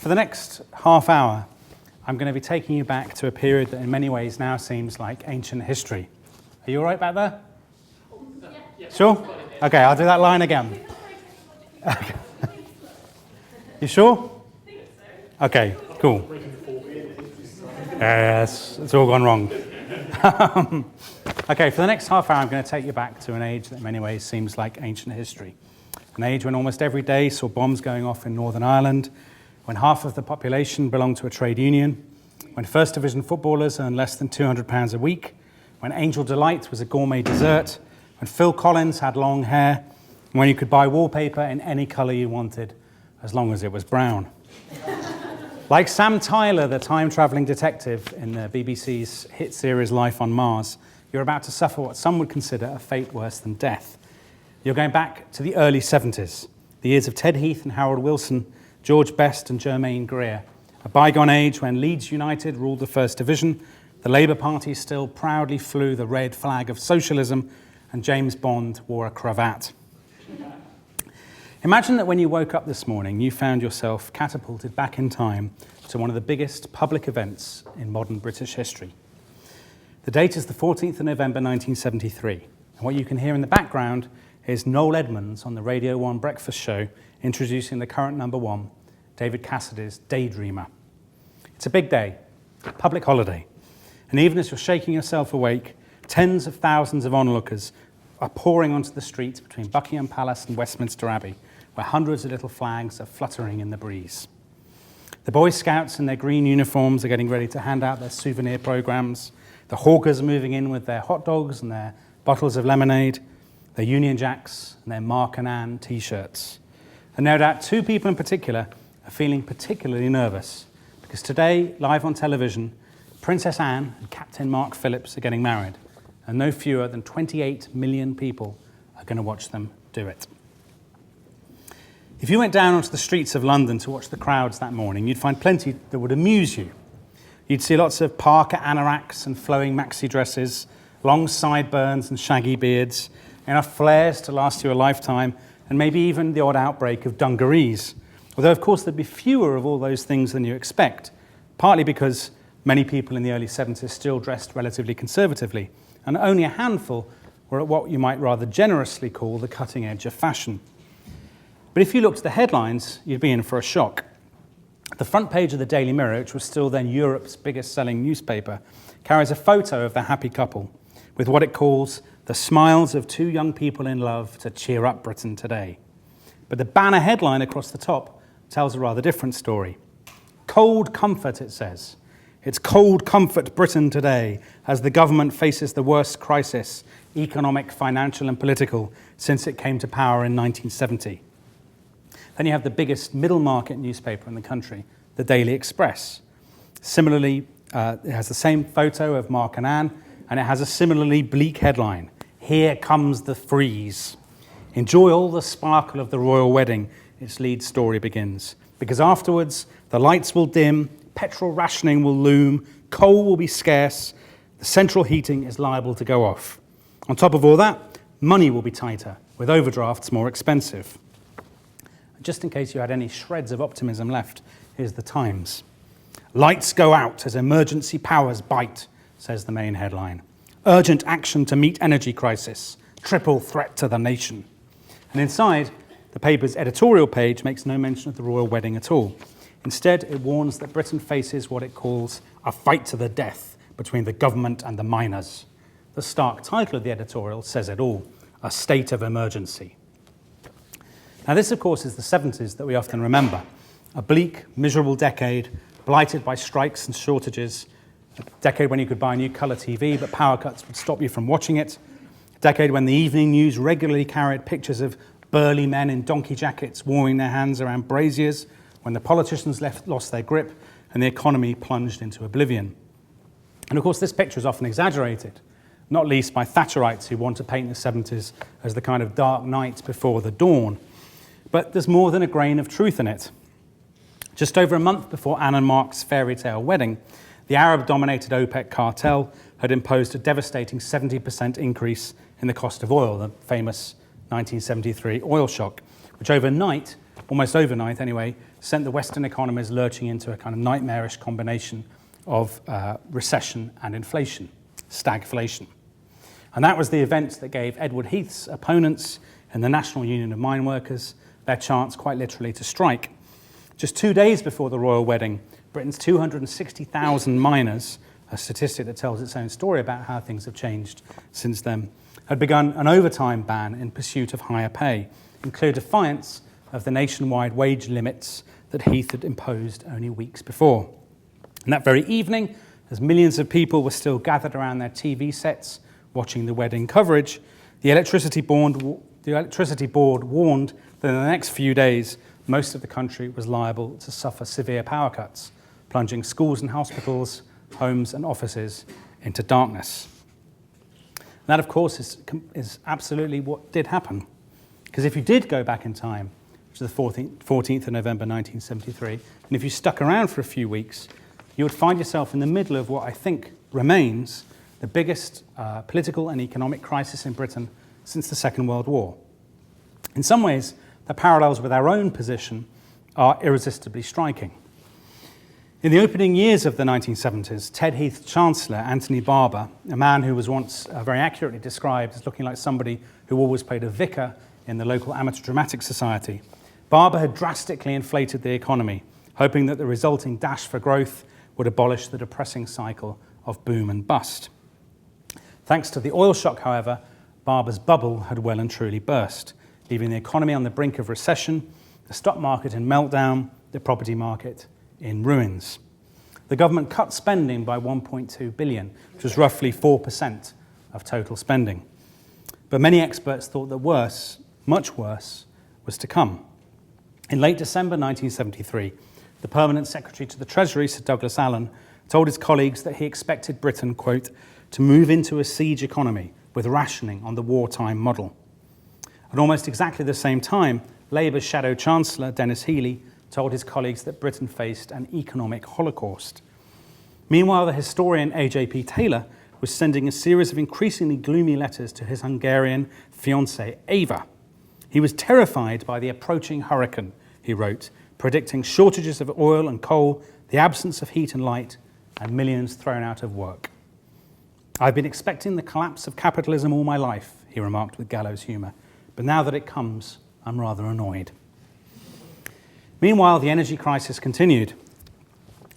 For the next half hour, I'm going to be taking you back to a period that in many ways now seems like ancient history. Are you all right back there? Yeah. Sure? Okay, I'll do that line again. You sure? Okay, cool. Yes, it's all gone wrong. Okay, for the next half hour, I'm going to take you back to an age that in many ways seems like ancient history. An age when almost every day saw bombs going off in Northern Ireland, when half of the population belonged to a trade union, when First Division footballers earned less than £200 a week, when Angel Delight was a gourmet dessert, when Phil Collins had long hair, and when you could buy wallpaper in any colour you wanted, as long as it was brown. Like Sam Tyler, the time-travelling detective in the BBC's hit series Life on Mars, you're about to suffer what some would consider a fate worse than death. You're going back to the early 70s, the years of Ted Heath and Harold Wilson, George Best and Germaine Greer, a bygone age when Leeds United ruled the First Division, the Labour Party still proudly flew the red flag of socialism, and James Bond wore a cravat. Imagine that when you woke up this morning, you found yourself catapulted back in time to one of the biggest public events in modern British history. The date is the 14th of November 1973, and what you can hear in the background is Noel Edmonds on the Radio 1 breakfast show introducing the current number one, David Cassidy's Daydreamer. It's a big day, a public holiday, and even as you're shaking yourself awake, tens of thousands of onlookers are pouring onto the streets between Buckingham Palace and Westminster Abbey, where hundreds of little flags are fluttering in the breeze. The Boy Scouts in their green uniforms are getting ready to hand out their souvenir programs. The hawkers are moving in with their hot dogs and their bottles of lemonade, their Union Jacks and their Mark and Anne t-shirts. And no doubt two people in particular are feeling particularly nervous because today, live on television, Princess Anne and Captain Mark Phillips are getting married, and no fewer than 28 million people are going to watch them do it. If you went down onto the streets of London to watch the crowds that morning, you'd find plenty that would amuse you. You'd see lots of Parker anoraks and flowing maxi dresses, long sideburns and shaggy beards, enough flares to last you a lifetime, and maybe even the odd outbreak of dungarees. Although, of course, there'd be fewer of all those things than you expect, partly because many people in the early 70s still dressed relatively conservatively, and only a handful were at what you might rather generously call the cutting edge of fashion. But if you looked at the headlines, you'd be in for a shock. The front page of the Daily Mirror, which was still then Europe's biggest selling newspaper, carries a photo of the happy couple with what it calls the smiles of two young people in love to cheer up Britain today. But the banner headline across the top tells a rather different story. Cold comfort, it says. It's cold comfort Britain today as the government faces the worst crisis, economic, financial and political, since it came to power in 1970. Then you have the biggest middle market newspaper in the country, the Daily Express. Similarly, it has the same photo of Mark and Anne, and it has a similarly bleak headline. Here comes the freeze. Enjoy all the sparkle of the royal wedding, its lead story begins. Because afterwards, the lights will dim, petrol rationing will loom, coal will be scarce, the central heating is liable to go off. On top of all that, money will be tighter, with overdrafts more expensive. Just in case you had any shreds of optimism left, here's the Times. Lights go out as emergency powers bite, says the main headline. Urgent action to meet energy crisis, triple threat to the nation. And inside, the paper's editorial page makes no mention of the royal wedding at all. Instead, it warns that Britain faces what it calls a fight to the death between the government and the miners. The stark title of the editorial says it all, a state of emergency. Now this, of course, is the 70s that we often remember. A bleak, miserable decade, blighted by strikes and shortages. A decade when you could buy a new colour TV, but power cuts would stop you from watching it. A decade when the evening news regularly carried pictures of burly men in donkey jackets warming their hands around braziers, when the politicians lost their grip and the economy plunged into oblivion. And of course, this picture is often exaggerated, not least by Thatcherites who want to paint the 70s as the kind of dark night before the dawn. But there's more than a grain of truth in it. Just over a month before Anne and Mark's fairy tale wedding, the Arab-dominated OPEC cartel had imposed a devastating 70% increase in the cost of oil, the famous 1973 oil shock, which overnight almost overnight anyway, sent the Western economies lurching into a kind of nightmarish combination of recession and inflation, stagflation. And that was the event that gave Edward Heath's opponents in the National Union of Mine Workers their chance, quite literally, to strike. Just 2 days before the royal wedding, Britain's 260,000 miners, a statistic that tells its own story about how things have changed since then, had begun an overtime ban in pursuit of higher pay, in clear defiance of the nationwide wage limits that Heath had imposed only weeks before. And that very evening, as millions of people were still gathered around their TV sets watching the wedding coverage, the Electricity Board warned that in the next few days, most of the country was liable to suffer severe power cuts, plunging schools and hospitals, homes and offices into darkness. And that, of course, is absolutely what did happen. Because if you did go back in time to the 14th of November 1973, and if you stuck around for a few weeks, you would find yourself in the middle of what I think remains the biggest political and economic crisis in Britain since the Second World War. In some ways, the parallels with our own position are irresistibly striking. In the opening years of the 1970s, Ted Heath's Chancellor, Anthony Barber, a man who was once very accurately described as looking like somebody who always played a vicar in the local amateur dramatic society, Barber had drastically inflated the economy, hoping that the resulting dash for growth would abolish the depressing cycle of boom and bust. Thanks to the oil shock, however, Barber's bubble had well and truly burst, leaving the economy on the brink of recession, the stock market in meltdown, the property market in ruins. The government cut spending by 1.2 billion, which was roughly 4% of total spending. But many experts thought that worse, much worse, was to come. In late December 1973, the Permanent Secretary to the Treasury, Sir Douglas Allen, told his colleagues that he expected Britain, quote, to move into a siege economy with rationing on the wartime model. At almost exactly the same time, Labour's Shadow Chancellor, Denis Healey, told his colleagues that Britain faced an economic holocaust. Meanwhile, the historian A.J.P. Taylor was sending a series of increasingly gloomy letters to his Hungarian fiancée, Ava. He was terrified by the approaching hurricane, he wrote, predicting shortages of oil and coal, the absence of heat and light, and millions thrown out of work. I've been expecting the collapse of capitalism all my life, he remarked with gallows humour, but now that it comes, I'm rather annoyed. Meanwhile, the energy crisis continued.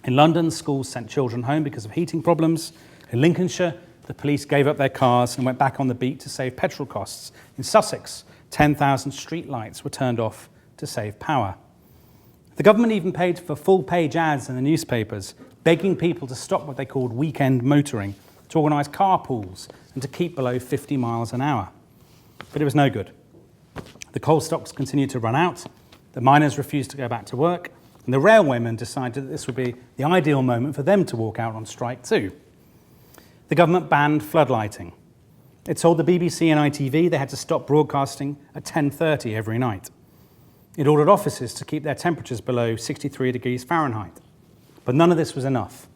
In London, schools sent children home because of heating problems. In Lincolnshire, the police gave up their cars and went back on the beat to save petrol costs. In Sussex, 10,000 street lights were turned off to save power. The government even paid for full-page ads in the newspapers, begging people to stop what they called weekend motoring, to organise carpools and to keep below 50 miles an hour. But it was no good. The coal stocks continued to run out, the miners refused to go back to work, and the railwaymen decided that this would be the ideal moment for them to walk out on strike too. The government banned floodlighting. It told the BBC and ITV they had to stop broadcasting at 10:30 every night. It ordered offices to keep their temperatures below 63 degrees Fahrenheit. But none of this was enough.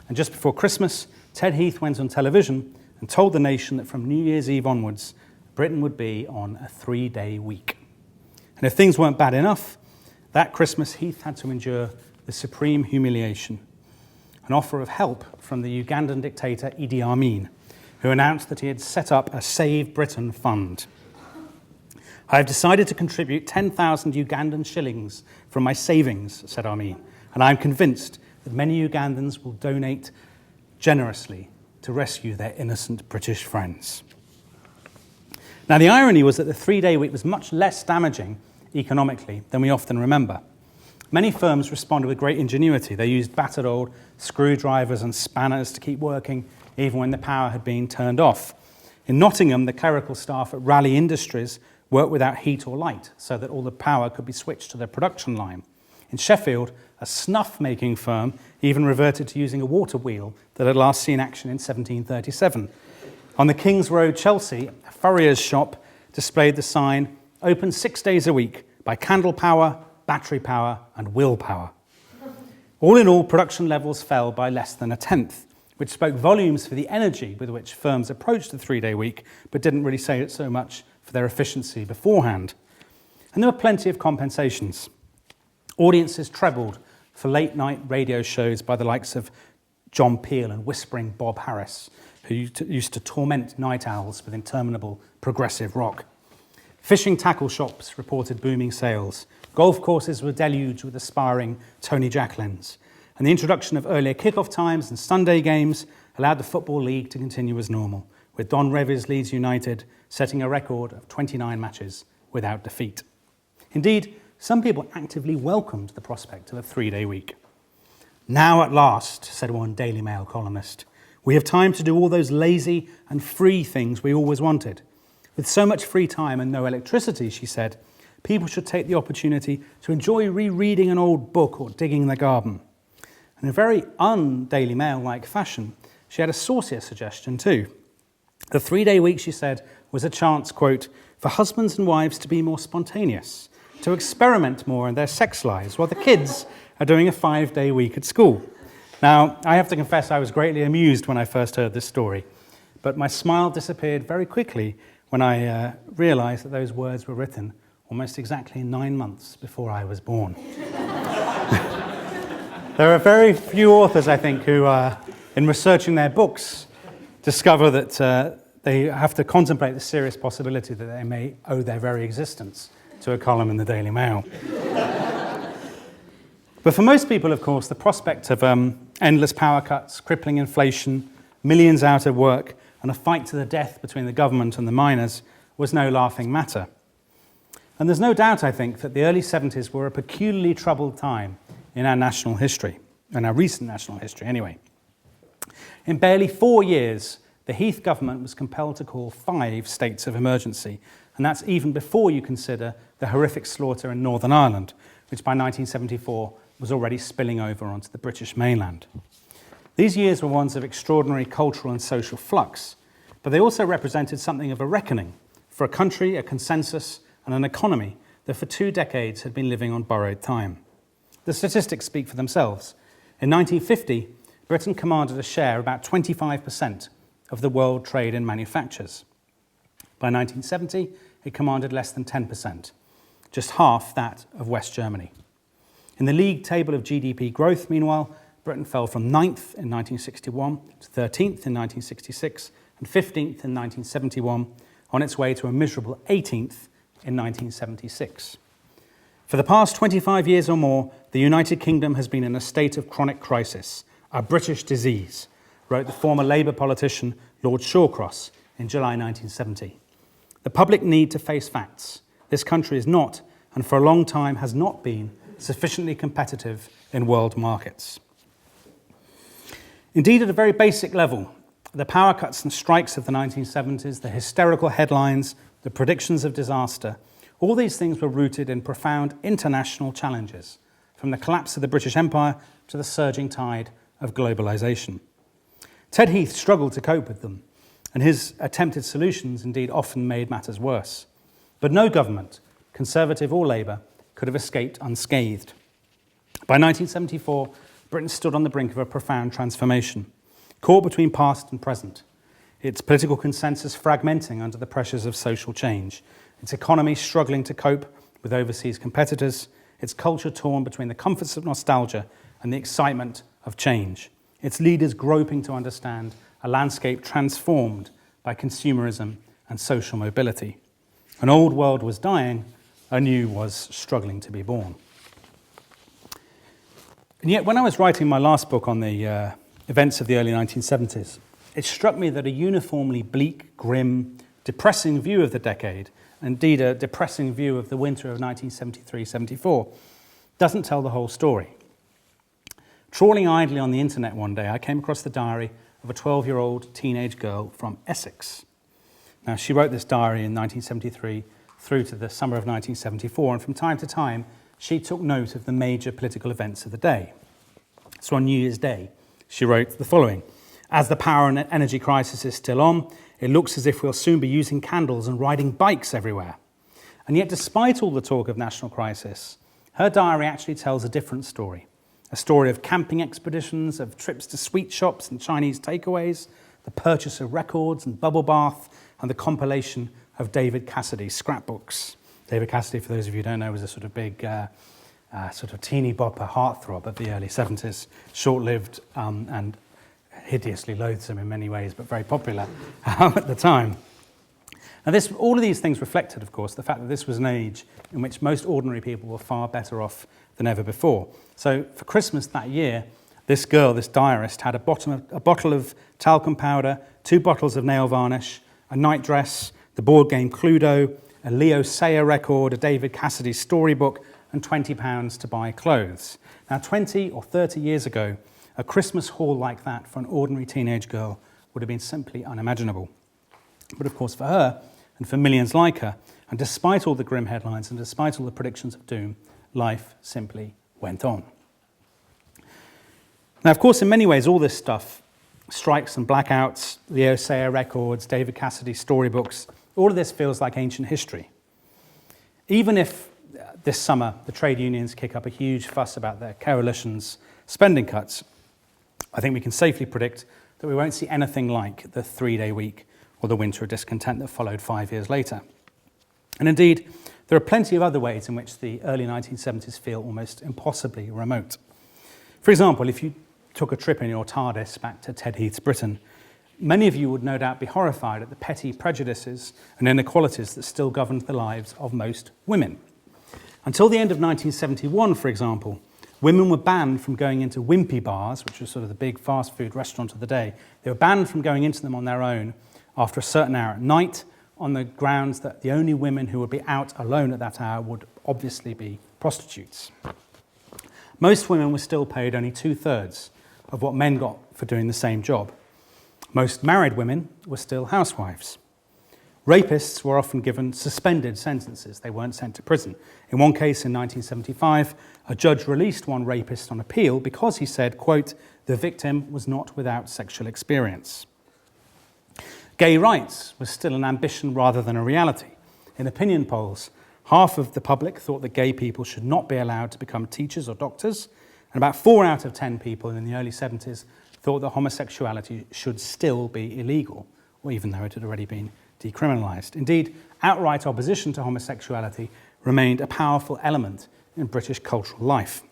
And just before Christmas, Ted Heath went on television and told the nation that from New Year's Eve onwards, Britain would be on a 3-day week. And if things weren't bad enough, that Christmas Heath had to endure the supreme humiliation, an offer of help from the Ugandan dictator Idi Amin, who announced that he had set up a Save Britain fund. I have decided to contribute 10,000 Ugandan shillings from my savings, said Amin, and I am convinced that many Ugandans will donate generously to rescue their innocent British friends. Now, the irony was that the 3-day week was much less damaging economically than we often remember. Many firms responded with great ingenuity. They used battered old screwdrivers and spanners to keep working even when the power had been turned off. In Nottingham, the clerical staff at Raleigh Industries worked without heat or light so that all the power could be switched to their production line. In Sheffield, a snuff-making firm even reverted to using a water wheel that had last seen action in 1737. On the King's Road, Chelsea, a furrier's shop displayed the sign, open 6 days a week by candle power, battery power and willpower. All in all, production levels fell by less than a tenth, which spoke volumes for the energy with which firms approached the 3-day week, but didn't really say it so much for their efficiency beforehand. And there were plenty of compensations. Audiences trebled for late-night radio shows by the likes of John Peel and whispering Bob Harris, who used to torment night owls with interminable progressive rock. Fishing tackle shops reported booming sales. Golf courses were deluged with aspiring Tony Jacklins. And the introduction of earlier kick-off times and Sunday games allowed the Football League to continue as normal, with Don Revie's Leeds United setting a record of 29 matches without defeat. Indeed, some people actively welcomed the prospect of a 3-day week. "Now at last," said one Daily Mail columnist, "we have time to do all those lazy and free things we always wanted. With so much free time and no electricity," she said, "people should take the opportunity to enjoy rereading an old book or digging their garden." In a very un-Daily Mail-like fashion, she had a saucier suggestion too. The 3-day week, she said, was a chance, quote, "for husbands and wives to be more spontaneous, to experiment more in their sex lives, while the kids are doing a 5-day week at school." Now, I have to confess I was greatly amused when I first heard this story, but my smile disappeared very quickly when I realised that those words were written almost exactly 9 months before I was born. There are very few authors, I think, who, in researching their books, discover that they have to contemplate the serious possibility that they may owe their very existence to a column in the Daily Mail. But for most people, of course, the prospect of endless power cuts, crippling inflation, millions out of work, and a fight to the death between the government and the miners was no laughing matter. And there's no doubt, I think, that the early 70s were a peculiarly troubled time in our national history, in our recent national history anyway. In barely 4 years, the Heath government was compelled to call 5 states of emergency, and that's even before you consider the horrific slaughter in Northern Ireland, which by 1974 was already spilling over onto the British mainland. These years were ones of extraordinary cultural and social flux, but they also represented something of a reckoning for a country, a consensus, and an economy that for 2 decades had been living on borrowed time. The statistics speak for themselves. In 1950, Britain commanded a share about 25% of the world trade in manufactures. By 1970, it commanded less than 10%, just half that of West Germany. In the league table of GDP growth, meanwhile, Britain fell from 9th in 1961 to 13th in 1966 and 15th in 1971, on its way to a miserable 18th in 1976. For the past 25 years or more, the United Kingdom has been in a state of chronic crisis, a British disease, wrote the former Labour politician Lord Shawcross in July 1970. The public need to face facts. This country is not, and for a long time has not been, sufficiently competitive in world markets. Indeed, at a very basic level, the power cuts and strikes of the 1970s, the hysterical headlines, the predictions of disaster, all these things were rooted in profound international challenges, from the collapse of the British Empire to the surging tide of globalisation. Ted Heath struggled to cope with them, and his attempted solutions indeed often made matters worse. But no government, Conservative or Labour, could have escaped unscathed. By 1974, Britain stood on the brink of a profound transformation, caught between past and present, its political consensus fragmenting under the pressures of social change, its economy struggling to cope with overseas competitors, its culture torn between the comforts of nostalgia and the excitement of change, its leaders groping to understand a landscape transformed by consumerism and social mobility. An old world was dying, a new was struggling to be born. And yet, when I was writing my last book on the events of the early 1970s, it struck me that a uniformly bleak, grim, depressing view of the decade, indeed a depressing view of the winter of 1973-74, doesn't tell the whole story. Trawling idly on the internet one day, I came across the diary of a 12-year-old teenage girl from Essex. Now, she wrote this diary in 1973 through to the summer of 1974, and from time to time, she took note of the major political events of the day. So on New Year's Day, she wrote the following: "As the power and energy crisis is still on, it looks as if we'll soon be using candles and riding bikes everywhere." And yet, despite all the talk of national crisis, her diary actually tells a different story. A story of camping expeditions, of trips to sweet shops and Chinese takeaways, the purchase of records and bubble bath, and the compilation of David Cassidy's scrapbooks. David Cassidy, for those of you who don't know, was a sort of big sort of teeny bopper heartthrob of the early 70s, short-lived and hideously loathsome in many ways, but very popular at the time. Now, all of these things reflected, of course, the fact that this was an age in which most ordinary people were far better off than ever before. So for Christmas that year, this girl, this diarist, had a bottle of talcum powder, 2 bottles of nail varnish, a nightdress, the board game Cluedo, a Leo Sayer record, a David Cassidy storybook, and £20 to buy clothes. Now, 20 or 30 years ago, a Christmas haul like that for an ordinary teenage girl would have been simply unimaginable. But of course, for her, and for millions like her, and despite all the grim headlines and despite all the predictions of doom, life simply went on. Now, of course, in many ways, all this stuff, strikes and blackouts, Leo Sayer records, David Cassidy storybooks, all of this feels like ancient history. Even if this summer the trade unions kick up a huge fuss about their coalition's spending cuts, I think we can safely predict that we won't see anything like the 3-day week or the winter of discontent that followed 5 years later. And indeed, there are plenty of other ways in which the early 1970s feel almost impossibly remote. For example, if you took a trip in your TARDIS back to Ted Heath's Britain, many of you would no doubt be horrified at the petty prejudices and inequalities that still governed the lives of most women. Until the end of 1971, for example, women were banned from going into wimpy bars, which was sort of the big fast food restaurant of the day. They were banned from going into them on their own after a certain hour at night, on the grounds that the only women who would be out alone at that hour would obviously be prostitutes. Most women were still paid only 2/3 of what men got for doing the same job. Most married women were still housewives. Rapists were often given suspended sentences. They weren't sent to prison. In one case in 1975, a judge released one rapist on appeal because he said, quote, "The victim was not without sexual experience." Gay rights was still an ambition rather than a reality. In opinion polls, half of the public thought that gay people should not be allowed to become teachers or doctors, and about 4 out of 10 people in the early 70s thought that homosexuality should still be illegal, or even though it had already been decriminalised. Indeed, outright opposition to homosexuality remained a powerful element in British cultural life.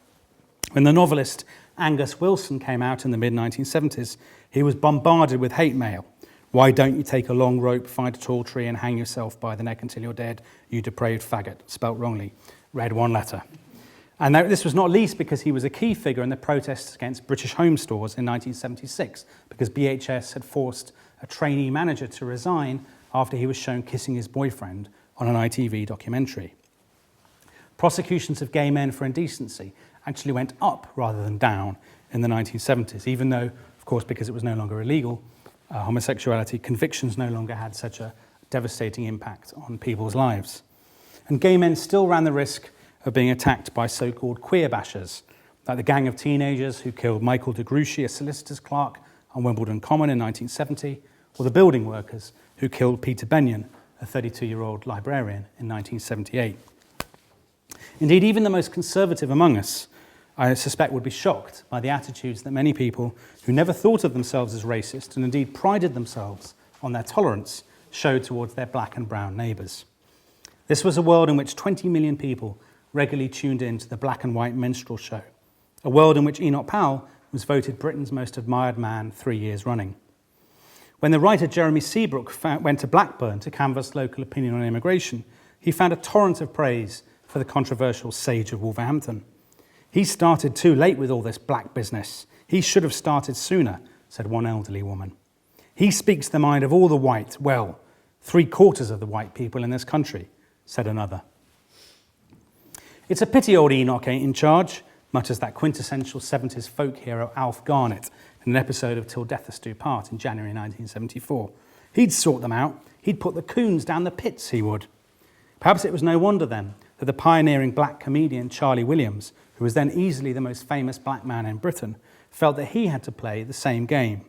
When the novelist Angus Wilson came out in the mid-1970s, he was bombarded with hate mail. "Why don't you take a long rope, find a tall tree and hang yourself by the neck until you're dead, you depraved faggot," spelt wrongly, read one letter. And this was not least because he was a key figure in the protests against British home stores in 1976, because BHS had forced a trainee manager to resign after he was shown kissing his boyfriend on an ITV documentary. Prosecutions of gay men for indecency actually went up rather than down in the 1970s, even though, of course, because it was no longer illegal, homosexuality, convictions no longer had such a devastating impact on people's lives. And gay men still ran the risk of being attacked by so-called queer bashers, like the gang of teenagers who killed Michael de Gruchy, a solicitor's clerk on Wimbledon Common in 1970, or the building workers who killed Peter Benyon, a 32-year-old librarian, in 1978. Indeed, even the most conservative among us, I suspect, would be shocked by the attitudes that many people who never thought of themselves as racist and indeed prided themselves on their tolerance showed towards their black and brown neighbours. This was a world in which 20 million people regularly tuned in to the black and white minstrel show, a world in which Enoch Powell was voted Britain's most admired man 3 years running. When the writer Jeremy Seabrook went to Blackburn to canvass local opinion on immigration, he found a torrent of praise for the controversial sage of Wolverhampton. "He started too late with all this black business. He should have started sooner," said one elderly woman. "He speaks the mind of all the white, well, 3/4 of the white people in this country," said another. "It's a pity old Enoch ain't in charge," mutters that quintessential 70s folk hero Alf Garnett in an episode of Till Death Us Do Part in January 1974. "He'd sort them out. He'd put the coons down the pits, he would." Perhaps it was no wonder then that the pioneering black comedian Charlie Williams, who was then easily the most famous black man in Britain, felt that he had to play the same game.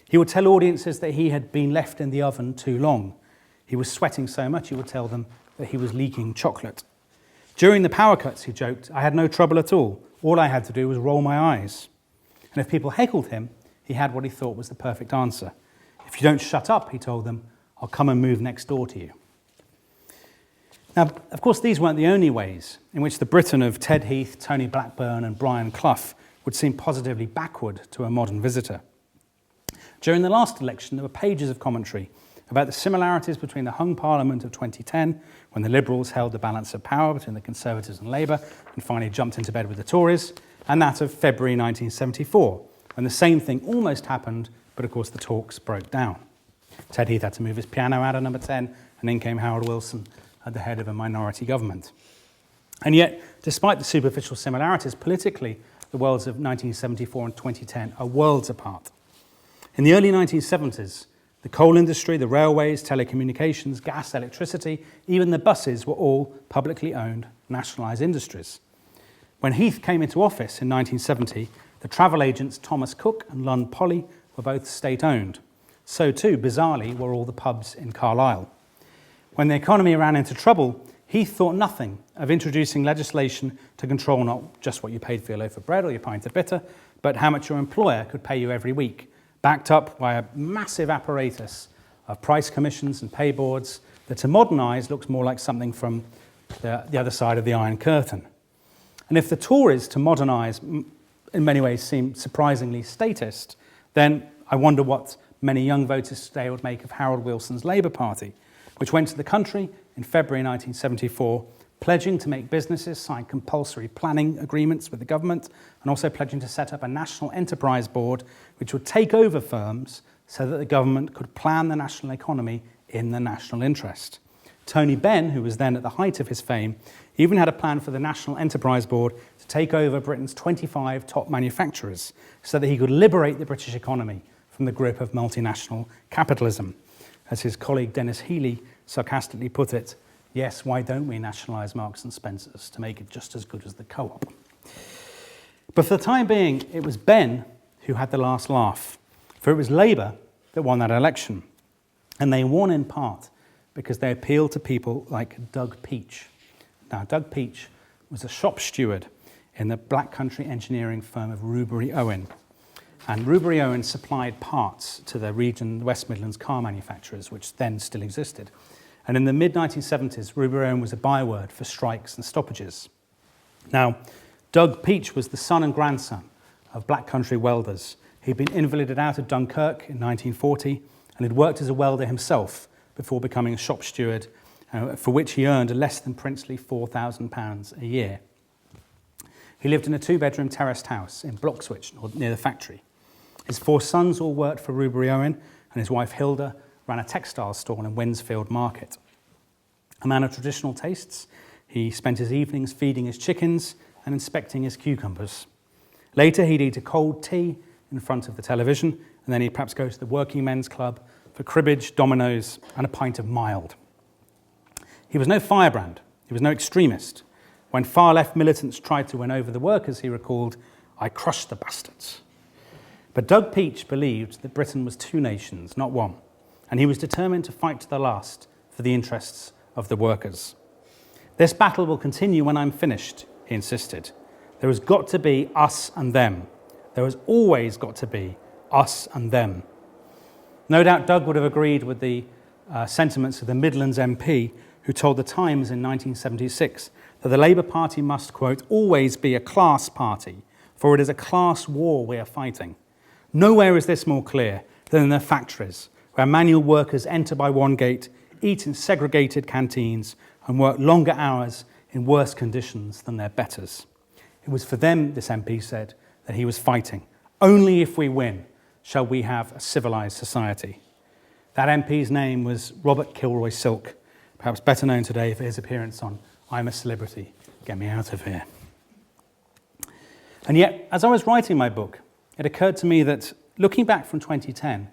He would tell audiences that he had been left in the oven too long. He was sweating so much he would tell them that he was leaking chocolate. During the power cuts, he joked, "I had no trouble at all. All I had to do was roll my eyes." And if people heckled him, he had what he thought was the perfect answer. "If you don't shut up," he told them, "I'll come and move next door to you." Now, of course, these weren't the only ways in which the Britain of Ted Heath, Tony Blackburn and Brian Clough would seem positively backward to a modern visitor. During the last election, there were pages of commentary about the similarities between the hung Parliament of 2010, when the Liberals held the balance of power between the Conservatives and Labour and finally jumped into bed with the Tories, and that of February 1974, when the same thing almost happened, but of course the talks broke down. Ted Heath had to move his piano out of number 10, and in came Harold Wilson at the head of a minority government. And yet, despite the superficial similarities, politically, the worlds of 1974 and 2010 are worlds apart. In the early 1970s, the coal industry, the railways, telecommunications, gas, electricity, even the buses were all publicly owned, nationalised industries. When Heath came into office in 1970, the travel agents Thomas Cook and Lund Polly were both state-owned. So too, bizarrely, were all the pubs in Carlisle. When the economy ran into trouble, Heath thought nothing of introducing legislation to control not just what you paid for your loaf of bread or your pint of bitter, but how much your employer could pay you every week, backed up by a massive apparatus of price commissions and pay boards that, to modern eyes, looks more like something from the other side of the Iron Curtain. And if the Tories, to modern eyes, in many ways seem surprisingly statist, then I wonder what many young voters today would make of Harold Wilson's Labour Party, which went to the country in February 1974, pledging to make businesses sign compulsory planning agreements with the government, and also pledging to set up a national enterprise board which would take over firms so that the government could plan the national economy in the national interest. Tony Benn, who was then at the height of his fame, even had a plan for the National Enterprise Board to take over Britain's 25 top manufacturers so that he could liberate the British economy from the grip of multinational capitalism. As his colleague Dennis Healy sarcastically put it, yes, why don't we nationalise Marks and Spencer's to make it just as good as the co-op? But for the time being, it was Benn who had the last laugh, for it was Labour that won that election. And they won in part because they appealed to people like Doug Peach. Now, Doug Peach was a shop steward in the Black Country engineering firm of Rubery Owen. And Rubery Owen supplied parts to the region West Midlands car manufacturers, which then still existed. And in the mid-1970s, Rubery Owen was a byword for strikes and stoppages. Now, Doug Peach was the son and grandson of Black Country welders. He'd been invalided out of Dunkirk in 1940 and had worked as a welder himself before becoming a shop steward, for which he earned a less than princely £4,000 a year. He lived in a two-bedroom terraced house in Bloxwich, near the factory. His 4 sons all worked for Rubery Owen, and his wife Hilda ran a textile store in Wednesfield Market. A man of traditional tastes, he spent his evenings feeding his chickens and inspecting his cucumbers. Later, he'd eat a cold tea in front of the television, and then he'd perhaps go to the working men's club for cribbage, dominoes, and a pint of mild. He was no firebrand. He was no extremist. When far-left militants tried to win over the workers, he recalled, "I crushed the bastards." But Doug Peach believed that Britain was 2 nations, not one, and he was determined to fight to the last for the interests of the workers. "This battle will continue when I'm finished," he insisted. "There has got to be us and them. There has always got to be us and them." No doubt Doug would have agreed with the sentiments of the Midlands MP who told The Times in 1976 that the Labour Party must, quote, "always be a class party, for it is a class war we are fighting. Nowhere is this more clear than in the factories, where manual workers enter by one gate, eat in segregated canteens, and work longer hours in worse conditions than their betters. It was for them, this MP said, that he was fighting. Only if we win shall we have a civilised society." That MP's name was Robert Kilroy Silk, perhaps better known today for his appearance on I'm a Celebrity, Get Me Out of Here. And yet, as I was writing my book, it occurred to me that looking back from 2010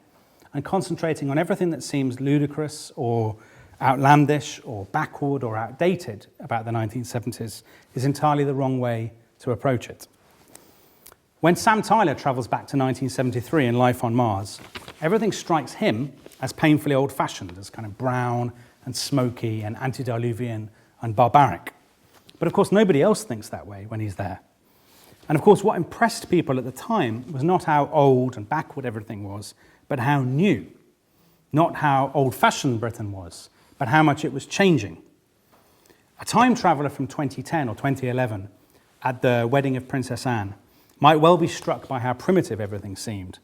and concentrating on everything that seems ludicrous or outlandish or backward or outdated about the 1970s is entirely the wrong way to approach it. When Sam Tyler travels back to 1973 in Life on Mars, everything strikes him as painfully old-fashioned, as kind of brown and smoky and antediluvian and barbaric. But of course, nobody else thinks that way when he's there. And of course, what impressed people at the time was not how old and backward everything was, but how new. Not how old-fashioned Britain was, but how much it was changing. A time traveller from 2010 or 2011 at the wedding of Princess Anne might well be struck by how primitive everything seemed.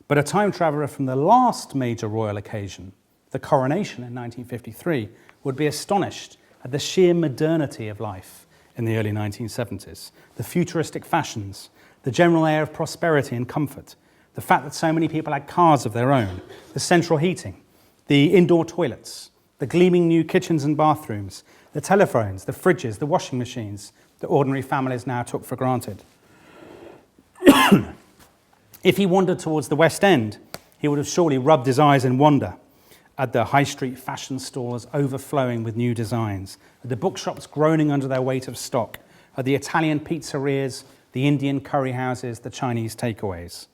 But a time traveller from the last major royal occasion, the coronation in 1953, would be astonished at the sheer modernity of life in the early 1970s, the futuristic fashions, the general air of prosperity and comfort, the fact that so many people had cars of their own, the central heating, the indoor toilets, the gleaming new kitchens and bathrooms, the telephones, the fridges, the washing machines that ordinary families now took for granted. If he wandered towards the West End, he would have surely rubbed his eyes in wonder at the high street fashion stores overflowing with new designs, at the bookshops groaning under their weight of stock, at the Italian pizzerias, the Indian curry houses, the Chinese takeaways.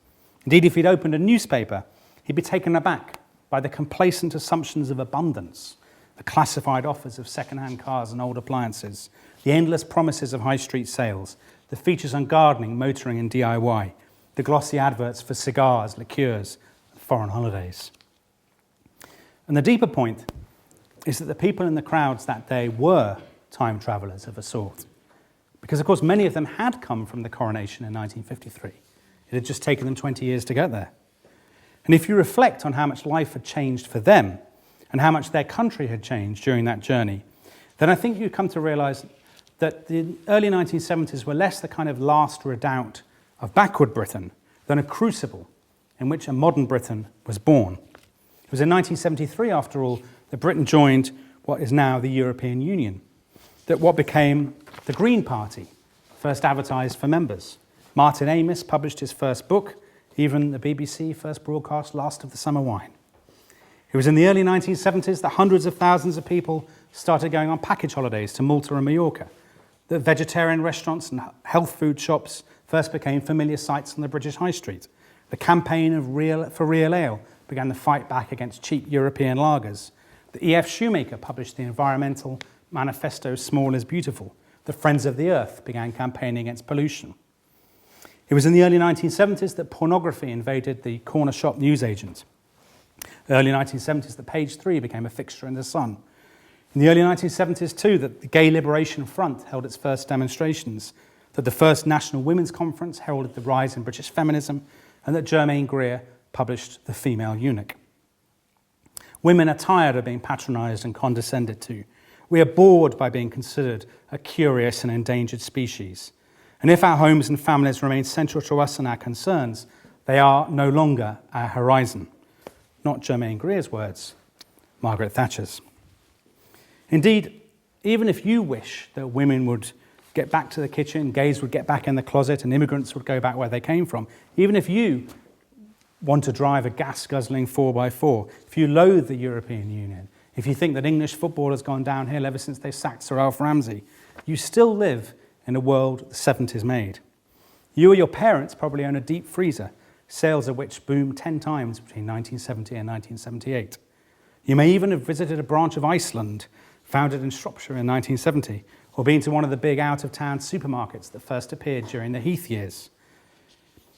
Indeed, if he'd opened a newspaper, he'd be taken aback by the complacent assumptions of abundance, the classified offers of second-hand cars and old appliances, the endless promises of high street sales, the features on gardening, motoring and DIY, the glossy adverts for cigars, liqueurs, and foreign holidays. And the deeper point is that the people in the crowds that day were time travellers of a sort. Because, of course, many of them had come from the coronation in 1953. It had just taken them 20 years to get there. And if you reflect on how much life had changed for them and how much their country had changed during that journey, then I think you come to realise that the early 1970s were less the kind of last redoubt of backward Britain than a crucible in which a modern Britain was born. It was in 1973, after all, that Britain joined what is now the European Union, that what became the Green Party first advertised for members. Martin Amis published his first book, even the BBC first broadcast Last of the Summer Wine. It was in the early 1970s that hundreds of thousands of people started going on package holidays to Malta and Mallorca, that vegetarian restaurants and health food shops first became familiar sights on the British High Street. The campaign for real ale began the fight back against cheap European lagers. The E.F. Shoemaker published the environmental manifesto Small is Beautiful. The Friends of the Earth began campaigning against pollution. It was in the early 1970s that pornography invaded the corner shop newsagent. Early 1970s that Page 3 became a fixture in the Sun. In the early 1970s too that the Gay Liberation Front held its first demonstrations, that the first National Women's Conference heralded the rise in British feminism, and that Germaine Greer published The Female Eunuch. Women are tired of being patronised and condescended to. We are bored by being considered a curious and endangered species. And if our homes and families remain central to us and our concerns, they are no longer our horizon. Not Germaine Greer's words, Margaret Thatcher's. Indeed, even if you wish that women would get back to the kitchen, gays would get back in the closet, and immigrants would go back where they came from, even if you want to drive a gas-guzzling 4x4, if you loathe the European Union, if you think that English football has gone downhill ever since they sacked Sir Alf Ramsey, you still live in a world the 70s made. You or your parents probably own a deep freezer, sales of which boomed 10 times between 1970 and 1978. You may even have visited a branch of Iceland, founded in Shropshire in 1970, or been to one of the big out-of-town supermarkets that first appeared during the Heath years.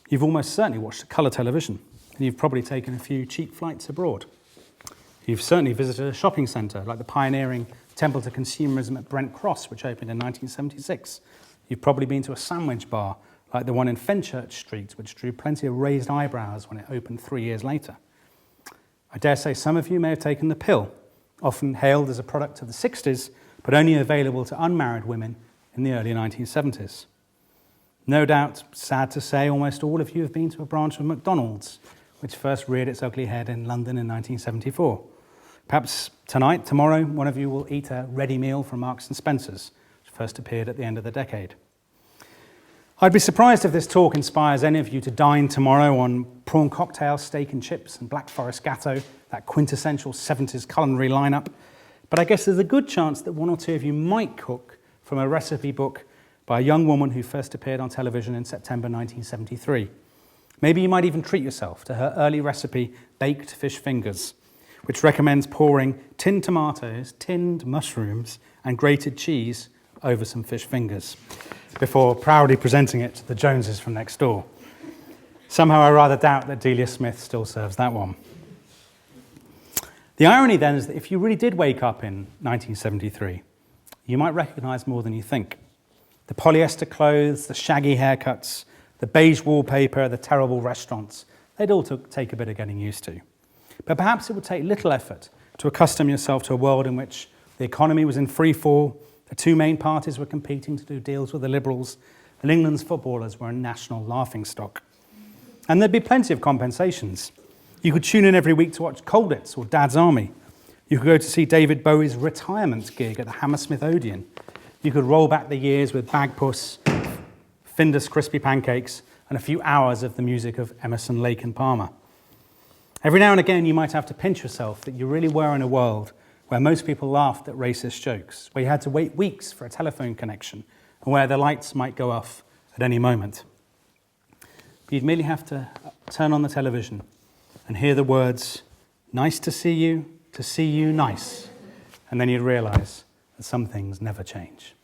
You've almost certainly watched colour television, and you've probably taken a few cheap flights abroad. You've certainly visited a shopping centre, like the pioneering Temple to Consumerism at Brent Cross, which opened in 1976. You've probably been to a sandwich bar, like the one in Fenchurch Street, which drew plenty of raised eyebrows when it opened 3 years later. I dare say some of you may have taken the pill, often hailed as a product of the 60s, but only available to unmarried women in the early 1970s. No doubt, sad to say, almost all of you have been to a branch of McDonald's, which first reared its ugly head in London in 1974. Perhaps tonight, tomorrow, one of you will eat a ready meal from Marks and Spencer's, which first appeared at the end of the decade. I'd be surprised if this talk inspires any of you to dine tomorrow on prawn cocktail, steak and chips, and Black Forest Gatto, that quintessential 70s culinary lineup. But I guess there's a good chance that one or two of you might cook from a recipe book by a young woman who first appeared on television in September 1973. Maybe you might even treat yourself to her early recipe, baked fish fingers, which recommends pouring tinned tomatoes, tinned mushrooms, and grated cheese over some fish fingers, before proudly presenting it to the Joneses from next door. Somehow I rather doubt that Delia Smith still serves that one. The irony then is that if you really did wake up in 1973 you might recognise more than you think. The polyester clothes, the shaggy haircuts, the beige wallpaper, the terrible restaurants, they'd all take a bit of getting used to. But perhaps it would take little effort to accustom yourself to a world in which the economy was in free fall, the two main parties were competing to do deals with the Liberals, and England's footballers were a national laughingstock. And there'd be plenty of compensations. You could tune in every week to watch Colditz or Dad's Army. You could go to see David Bowie's retirement gig at the Hammersmith Odeon. You could roll back the years with Bagpuss, Findus crispy pancakes, and a few hours of the music of Emerson, Lake and Palmer. Every now and again, you might have to pinch yourself that you really were in a world where most people laughed at racist jokes, where you had to wait weeks for a telephone connection, and where the lights might go off at any moment. But you'd merely have to turn on the television and hear the words, "Nice to see you, nice," and then you'd realise that some things never change.